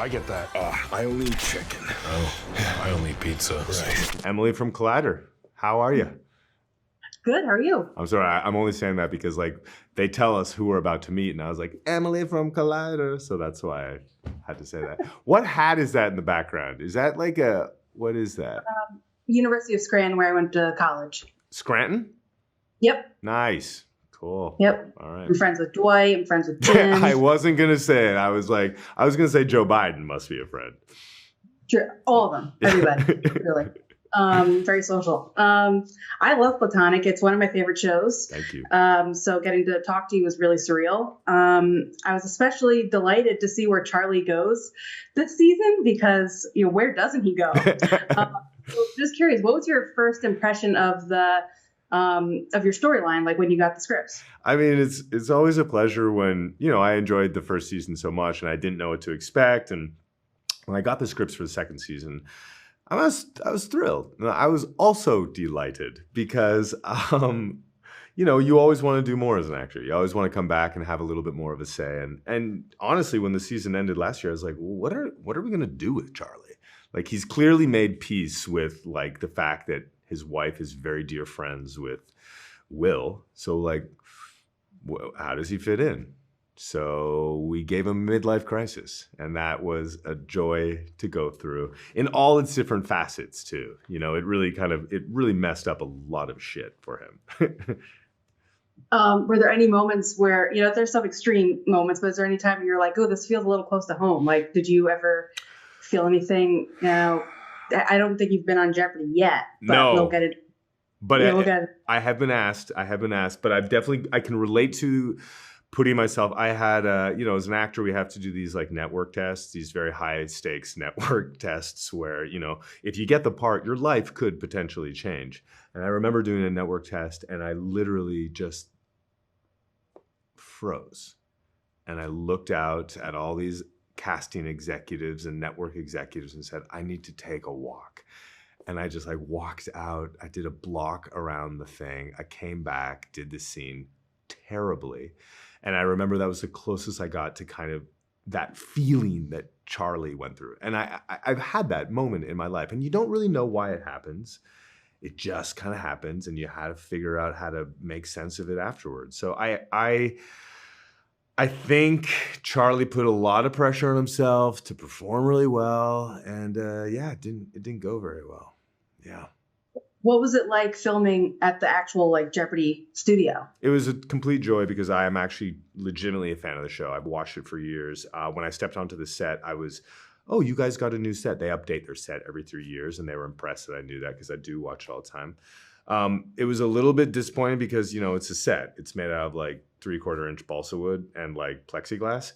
I get that. I only eat chicken. Oh, I only eat pizza. Right. Emily from Collider. How are you? Good. How are you? I'm sorry. I'm only saying that because like they tell us who we're about to meet, and I was like Emily from Collider, so that's why I had to say that. What hat is that in the background? Is that like what is that? University of Scranton, where I went to college. Scranton? Yep. Nice. Cool. Yep. All right. I'm friends with Dwight. I'm friends with Jim. I wasn't gonna say it. I was gonna say Joe Biden must be a friend. Sure. All of them. Everybody. Really. Very social. I love Platonic. It's one of my favorite shows. Thank you. So getting to talk to you was really surreal. I was especially delighted to see where Charlie goes this season because, where doesn't he go? So just curious, what was your first impression of your storyline, like when you got the scripts? I mean, it's always a pleasure when, I enjoyed the first season so much and I didn't know what to expect. And when I got the scripts for the second season, I was thrilled. I was also delighted because, you always want to do more as an actor. You always want to come back and have a little bit more of a say. And honestly, when the season ended last year, I was like, well, what are we going to do with Charlie? Like, he's clearly made peace with like the fact that his wife is very dear friends with Will. So like, how does he fit in? So we gave him a midlife crisis, and that was a joy to go through in all its different facets too. It really messed up a lot of shit for him. Were there any moments where, there's some extreme moments, but is there any time where you're like, oh, this feels a little close to home? Like, did you ever feel anything? I don't think you've been on Jeopardy yet, but no. We'll get it. But Yeah, I have been asked, but I can relate to putting myself, I had, as an actor, we have to do these like network tests, these very high stakes network tests where, if you get the part, your life could potentially change. And I remember doing a network test and I literally just froze. And I looked out at all these casting executives and network executives and said, I need to take a walk. And I just like walked out. I did a block around the thing. I came back, did the scene terribly. And I remember that was the closest I got to kind of that feeling that Charlie went through. And I've had that moment in my life. And you don't really know why it happens. It just kind of happens. And you had to figure out how to make sense of it afterwards. So I think Charlie put a lot of pressure on himself to perform really well. And it didn't go very well. Yeah. What was it like filming at the actual like Jeopardy studio? It was a complete joy because I am actually legitimately a fan of the show. I've watched it for years. When I stepped onto the set, I was, oh, you guys got a new set. They update their set every 3 years, and they were impressed that I knew that because I do watch it all the time. It was a little bit disappointing because, it's a set. It's made out of like 3/4 inch balsa wood and like plexiglass.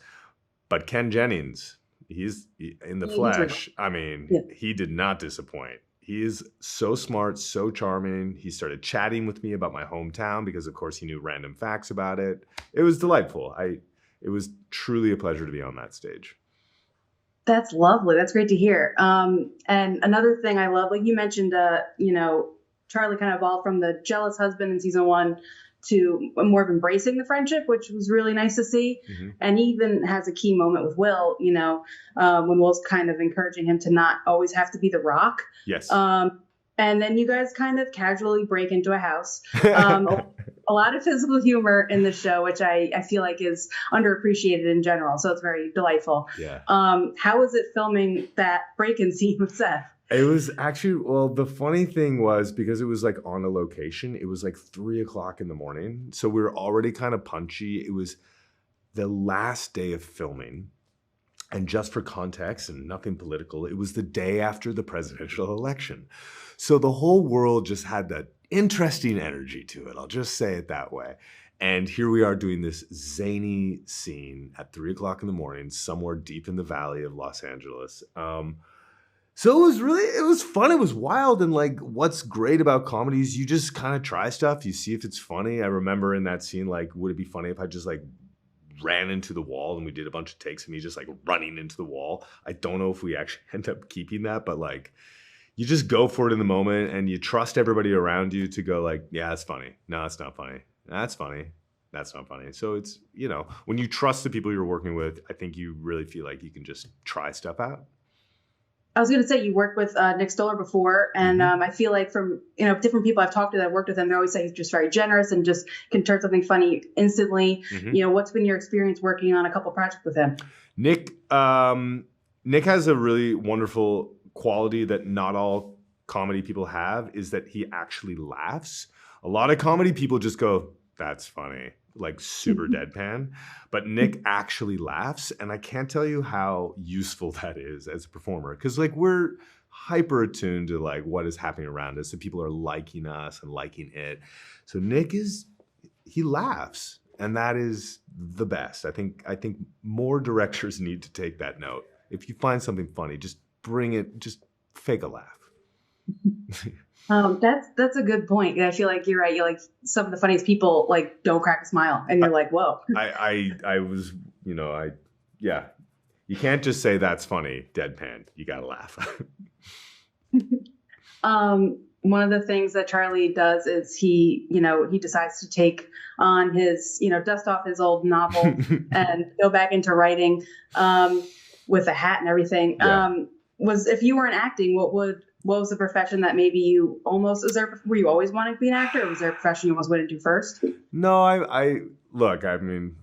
But Ken Jennings, he's in the flesh. I mean, He did not disappoint. He is so smart, so charming. He started chatting with me about my hometown because, of course, he knew random facts about it. It was delightful. It was truly a pleasure to be on that stage. That's lovely. That's great to hear. And another thing I love, like you mentioned, Charlie kind of evolved from the jealous husband in season 1 to more of embracing the friendship, which was really nice to see. Mm-hmm. And he even has a key moment with Will, when Will's kind of encouraging him to not always have to be the rock. Yes. And then you guys kind of casually break into a house. A lot of physical humor in the show, which I feel like is underappreciated in general. So it's very delightful. Yeah. How was it filming that break-in scene with Seth? It was actually, the funny thing was because it was like on a location, it was like 3:00 in the morning. So we were already kind of punchy. It was the last day of filming. And just for context and nothing political, it was the day after the presidential election. So the whole world just had that interesting energy to it. I'll just say it that way. And here we are doing this zany scene at 3:00 in the morning, somewhere deep in the valley of Los Angeles. So it was fun. It was wild. And like, what's great about comedy is you just kind of try stuff. You see if it's funny. I remember in that scene, like, would it be funny if I just like ran into the wall and we did a bunch of takes of me just like running into the wall? I don't know if we actually end up keeping that, but like, you just go for it in the moment and you trust everybody around you to go like, yeah, it's funny. No, it's not funny. That's funny. That's not funny. So it's, when you trust the people you're working with, I think you really feel like you can just try stuff out. I was going to say you worked with Nick Stoller before, and I feel like from different people I've talked to that worked with him, they always say he's just very generous and just can turn something funny instantly. What's been your experience working on a couple projects with him? Nick has a really wonderful quality that not all comedy people have, is that he actually laughs. A lot of comedy people just go, "That's funny," like super deadpan. But Nick actually laughs, and I can't tell you how useful that is as a performer, because like we're hyper attuned to like what is happening around us, and people are liking us and liking it. So Nick he laughs, and that is the best. I think more directors need to take that note. If you find something funny, just bring it, just fake a laugh. That's a good point. I feel like you're right. You're like, some of the funniest people like don't crack a smile, and you're like, whoa. I was, yeah. You can't just say that's funny, deadpan. You gotta laugh. One of the things that Charlie does is he decides to take on his, dust off his old novel and go back into writing, with a hat and everything. Yeah. If you weren't acting, what was the profession that maybe you almost, were you always wanting to be an actor, or was there a profession you almost went into first? No, look, I mean,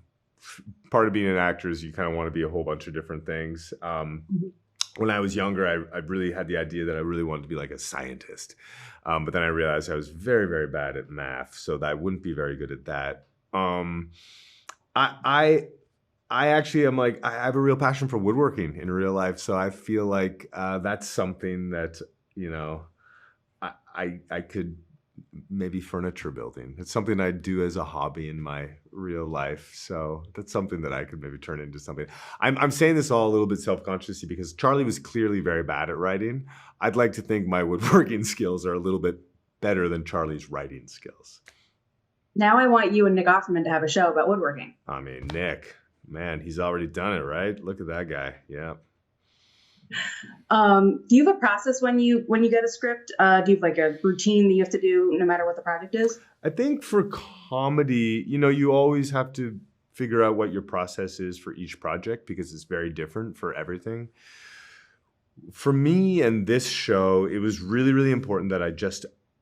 part of being an actor is you kind of want to be a whole bunch of different things. When I was younger, I really had the idea that I really wanted to be like a scientist. But then I realized I was very, very bad at math, so that I wouldn't be very good at that. I actually am like, I have a real passion for woodworking in real life. So I feel like that's something that, I could, maybe furniture building. It's something I do as a hobby in my real life. So that's something that I could maybe turn into something. I'm saying this all a little bit self-consciously because Charlie was clearly very bad at writing. I'd like to think my woodworking skills are a little bit better than Charlie's writing skills. Now I want you and Nick Offerman to have a show about woodworking. I mean, Nick, man, he's already done it, right? Look at that guy. Yeah. Do you have a process when you get a script? Do you have like a routine that you have to do no matter what the project is? I think for comedy, you always have to figure out what your process is for each project because it's very different for everything. For me and this show, it was really, really important that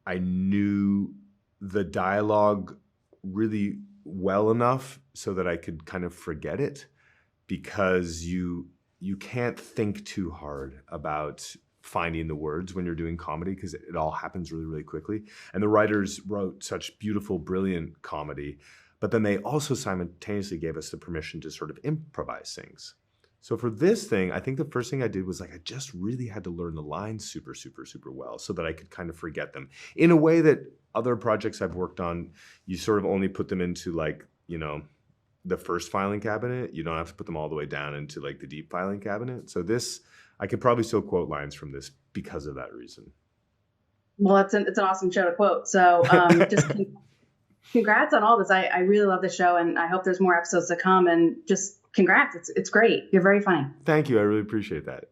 I knew the dialogue really well enough so that I could kind of forget it, because you can't think too hard about finding the words when you're doing comedy because it all happens really, really quickly. And the writers wrote such beautiful, brilliant comedy, but then they also simultaneously gave us the permission to sort of improvise things. So for this thing, I think the first thing I did was like, I just really had to learn the lines super, super, super well so that I could kind of forget them in a way that other projects I've worked on, you sort of only put them into like, the first filing cabinet. You don't have to put them all the way down into like the deep filing cabinet. So this, I could probably still quote lines from this because of that reason. Well, it's an awesome show to quote. So just congrats on all this. I really love the show, and I hope there's more episodes to come, and just congrats. It's great. You're very funny. Thank you. I really appreciate that.